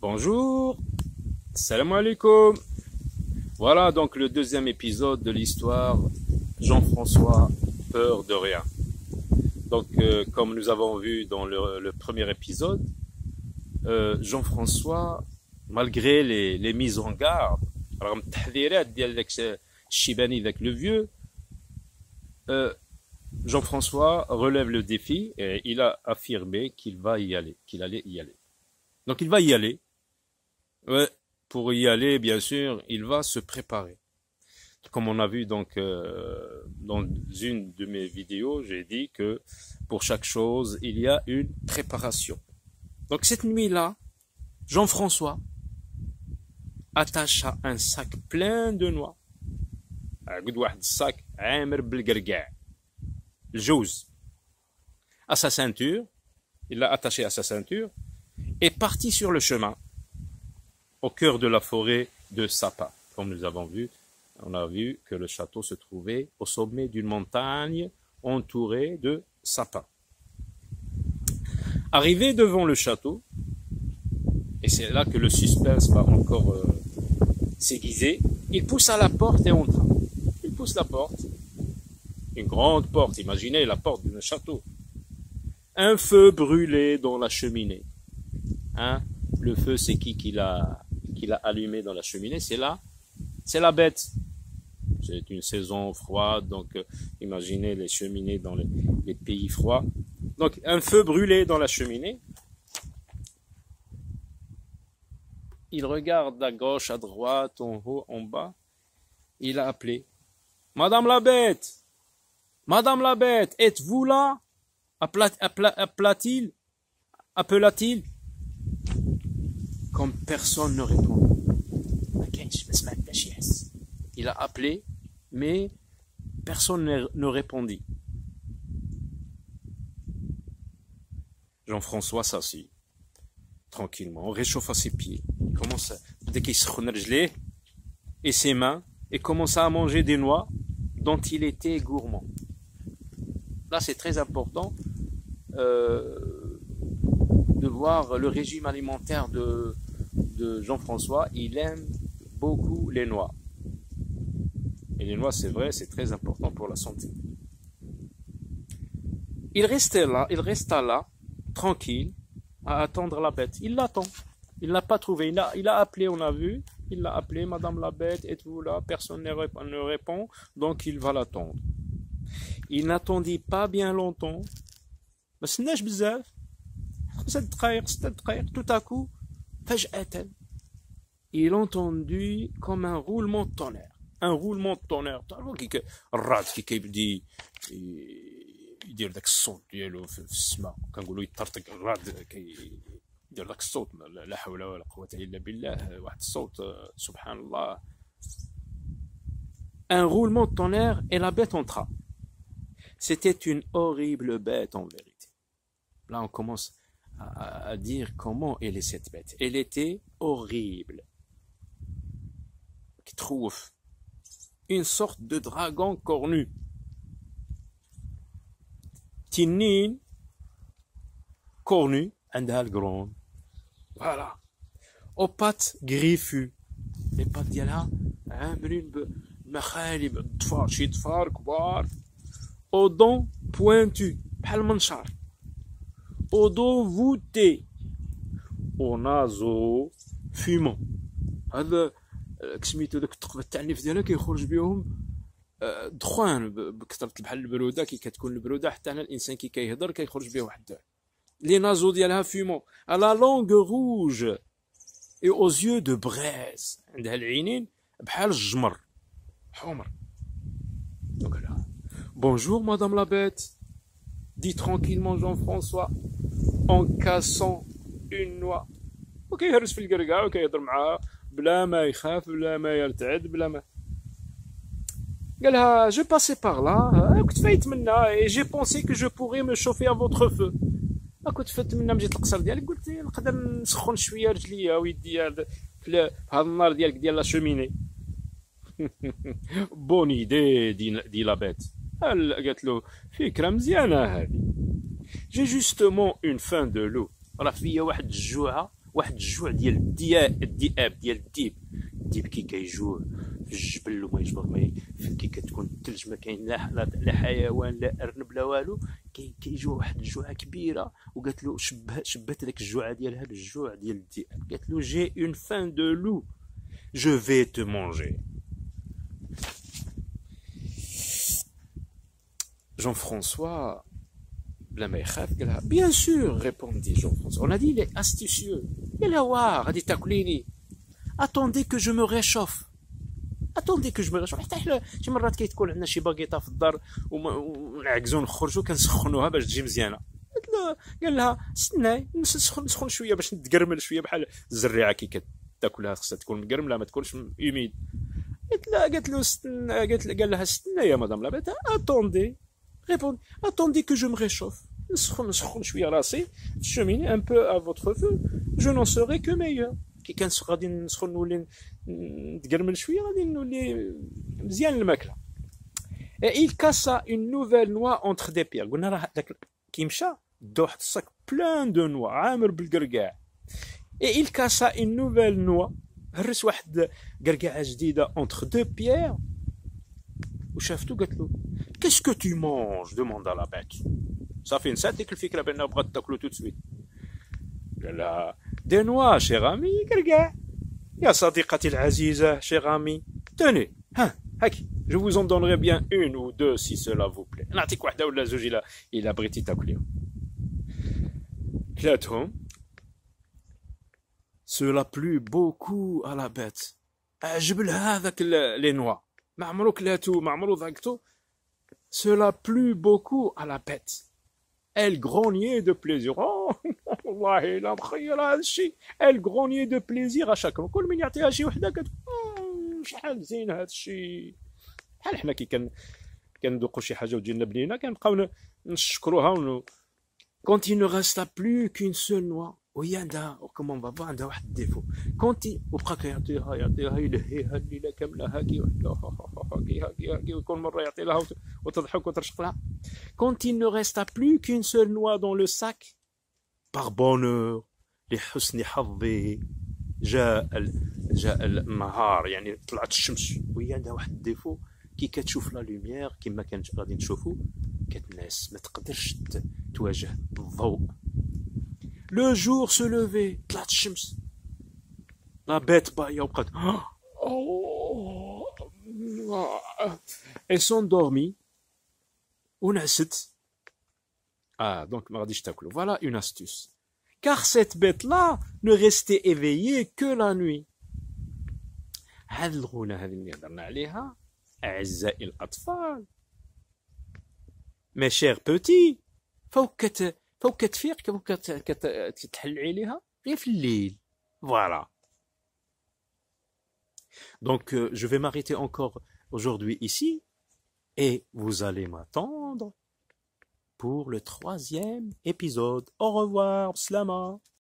Bonjour, salam alaikum. Voilà donc le deuxième épisode de l'histoire Jean-François, peur de rien. Donc comme nous avons vu dans le premier épisode, Jean-François, malgré les mises en garde, رغم التحذيرات ديال داك الشيباني ذاك le vieux, Jean-François relève le défi et il a affirmé qu'il va y aller, qu'il allait y aller. Donc il va y aller. Ouais, pour y aller, bien sûr, il va se préparer. Comme on a vu donc dans une de mes vidéos, j'ai dit que pour chaque chose, il y a une préparation. Donc cette nuit-là, Jean-François attacha un sac plein de noix. قد واحد الصاك عامر بالقرقاع الجوز à sa ceinture, il l'a attaché à sa ceinture et parti sur le chemin au cœur de la forêt de Sapa. Comme nous avons vu, on a vu que le château se trouvait au sommet d'une montagne entourée de sapins. Arrivé devant le château, et c'est là que le suspense va encore s'aiguiser, il poussa la porte et entra. Il pousse la porte, une grande porte, imaginez la porte d'un château. Un feu brûlait dans la cheminée. Hein? Le feu, c'est qui l'a allumé dans la cheminée? C'est la bête. C'est une saison froide, donc imaginez les cheminées dans les pays froids. Donc un feu brûlait dans la cheminée. Il regarde à gauche, à droite, en haut, en bas. Il a appelé. Madame la bête! Madame la bête, êtes-vous là? Appela-t-il? Comme personne ne répond. Il a appelé, mais personne ne répondit. Jean-François s'assit tranquillement, réchauffa ses pieds. Il commence dès qu'il se rejlait et ses mains et commença à manger des noix dont il était gourmand. Là, c'est très important de voir le régime alimentaire de Jean-François. Il aime beaucoup les noix. Et les noix, c'est vrai, c'est très important pour la santé. Il resta là, tranquille, à attendre la bête. Il l'attend. Il n'a pas trouvé. Il a appelé, on a vu. Il l'a appelé, Madame la bête, êtes-vous là? Personne ne répond, donc il va l'attendre. Il n'attendit pas bien longtemps. Tout à coup, il entendit comme un roulement de tonnerre. Un roulement de tonnerre. الرعد كي كيبدي يدير داك الصوت ديالو في السماء كنقولوا يطرطق الرعد كيدير داك الصوت لا حول ولا قوة إلا بالله واحد الصوت سبحان الله. Un roulement de tonnerre et la bête entra. C'était une horrible bête en vérité. Là on commence à dire comment elle est cette bête. Elle était horrible. Qui trouve une sorte de dragon cornu. Tinine cornu, عندها القرون. Voilà. Aux pattes griffues. Les pattes ديالها عامرين بمخالب ضفار شي ضفار كبار. Aux dents pointues بحال المنشار. Aux dos voûtés. Aux naseaux fumants. هذا كسميتو داك الثقبه تاع النف ديالها كيخرج بهم دخان بكثره بحال البروده كي كتكون البروده حتى هنا الانسان كي كيهضر كيخرج به واحد لي نازو ديالها فيمون على لونغ روج اي اوز يو دو بريز عندها العينين بحال الجمر حمر. Bonjour madame la bête, dit tranquillement Jean-François en cassant une noix. وكيهرس في القرقاع وكيهضر معاها بلا ما يخاف بلا ما يرتعد بلا ما. قالها je passais par là كنت فايت منا et j'ai pensé que je pourrais me chauffer à votre feu. كنت فايت منا مجيت القصر ديالك قلت نقدر نسخن شويه رجليا ويديا في هذا النار ديالك ديال لا شوميني. بون ايدي دي لا بيت. قالت له فكره مزيانه هذه. j'ai justement une faim de loup. راه فيا واحد الجوعه واحد الجوع ديال الذئاب ديال الديب كي كيجوع في الجبل وما يجبر ما كي كتكون الثلج ما كاين لا حيوان لا ارنب لا والو كيجوع واحد الجوعه كبيره وقالت له شبات داك الجوعه ديالها بالجوع ديال الذئاب قالت له جي اون فان دو لو جو في te manger. Jean-François بلا ما يخاف قالها bien sûr répondit Jean-François. On a dit il est astucieux. قالها واه غادي تاكليني. Attendez que je me réchauffe. Attendez que je me réchauffe. حتى حنا شي مرات كيتكون عندنا شي باكيطه في الدار ونعكزو نخرجو كنسخنوها باش تجي مزيانه. قال لها استناي نسخن شويه باش نتقرمل شويه بحال الزريعه كي كتاكلها خصها تكون مقرمله ما تكونش اوميد. قالت له قال لها استنى يا مدام لا بيت اتوندي ريبوند اتوندي كو جو مي ريشوف نسخن شويه راسي في الشوميني ان بو ا فوتر فو جو نون سوري كو ميور كي كان غادي نسخن نولي نتقرمل شويه غادي نولي مزيان الماكله. il cassa une nouvelle noix entre des pierres. قلنا راه داك كي مشى دا واحد الصاك بلان دو نوا عامر بالقرقاع. et il cassa une nouvelle noix هرس واحد قرقعه جديده entre deux pierres وشافتو قالت له qu'est-ce que tu manges demanda la bête. صافي نسات ديك الفكره بانها بغات تاكلو تو سويت. قال لها دي نوا شير امي قرقاع يا صديقتي العزيزه شير امي توني ها هاكي je vous en donnerai bien une ou deux si cela vous plaît. نعطيك واحده ولا زوج الا بغيتي تاكليهم. كلاتهم. Cela plut beaucoup à la bête. عجب لها هذاك لي نوا ما عمرو كلاتو ما عمرو ذاقتو. Cela plut beaucoup à la bête. Elle grognait de plaisir. Oh والله لا مخيل هذا الشيء. Elle grognait de plaisir à chaque fois. كل من يعطيها شي وحده كتقول شحال زين هذا الشيء. بحال حنا كي كندوقوا شي حاجه وتجينا بنينه كنبقاو نشكروها. Quand il ne resta plus qu'une seule noix. وهي عندها كومون بابا عندها واحد الديفو كونتي وبقى كيعطيها يلهيها الليله كامله هاكي هاكي وكل مره يعطي لها وتضحك وترشق لها. Quand il ne resta plus qu'une seule noix dans le sac par bonheur لحسن حظه جاء النهار يعني طلعت الشمس وهي عندها واحد الديفو كي كتشوف لا لوميير كما كانت غادي نشوفوا كتنعس ما تقدرش تواجه الضوء. Le jour se levait, طلعت الشمس. La bête باية وبقات et s'endormit ونعست. Donc ما غاديش تاكلو. Voilà une astuce. Car cette bête-là ne restait éveillée que la nuit. هذه الغونة هذه اللي هضرنا عليها أعزائي الأطفال. Mes chers petits فوق كتفيق فوق كتحلعي ليها غير في الليل. Voilà. Donc je vais m'arrêter encore aujourd'hui ici et vous allez m'attendre pour le 3e épisode. Au revoir, slama.